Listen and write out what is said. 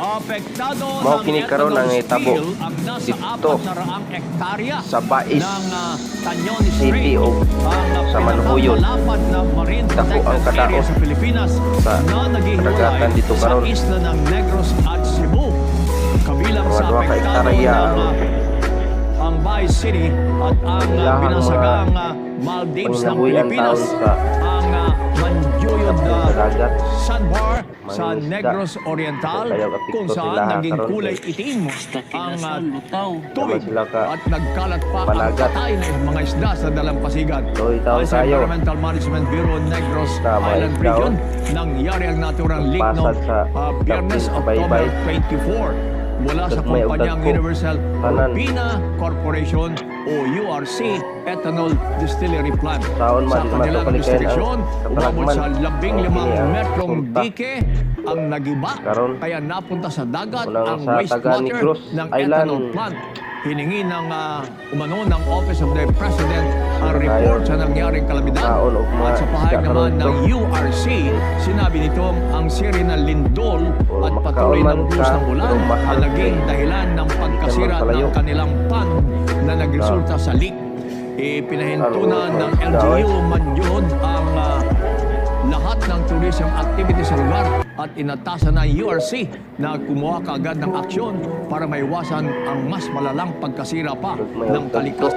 Apektado Mao ng kini karon ang ethanol itabo spill ang nasa dito 400 hektarya sa Bais ng Tañon City Strait, o ang sa Manhuyon. pinakamalapad na marine Dako ang protected area kadaot sa Pilipinas sa na naghihiwalay kadagatan dito sa karon. isla ng Negros at Cebu. Kabilang Mga sa 2 ka apektado hektarya ng ang Bais City at ang Ilahang binasagang Maldives ng panginabuhi ang Pilipinas, taon sa ang Manjuyod sa dagat. Sandbar sa Mangingisda. Negros Oriental, Kaya apekto kung saan sila naging karon kulay kay itim ang tubig Naman sila ka at nagkalat pa ang panagat. patay ng mga isda sa dalampasigan. So, itaw Ay sa tayo. Environmental Management Bureau Negros Tama, Island ikaw. Region, nangyari ang naturang leak no Pasad sa Biyernes, Dapit, October Baybay. 24 mula sa Tapos may kumpanyang ugad ko. Universal Tanan. Urbina Corporation o URC Ethanol Distillery Plant. Taon Sa man, kanilang matupalikan distribusyon, ang umabot sa katalagman. 15 Kini ang metrong resulta. dike ang nagiba, Karon, kaya napunta sa dagat unang ang sa taga wastewater Negros ng Island. ethanol plant. Hiningi ng umano ng Office of the President ang Tayo. report sa nangyaring kalamidad. Taon o mga At sa pahayag isda naman karon ng to. URC, sinabi nito ang siri ng lindol O, at makakaon patuloy man ng buhos ka, ng ulan pero mahal ang naging eh. dahilan ng pagkasira Hindi ka man ng palayo. kanilang pond na nagresulta sa leak. Ipinahintunan ng LGU Manjud ang lahat ng tourism activity sa lugar at inatasan ng URC na kumuha kaagad ng aksyon para maiwasan ang mas malalang pagkasira pa ng kalikas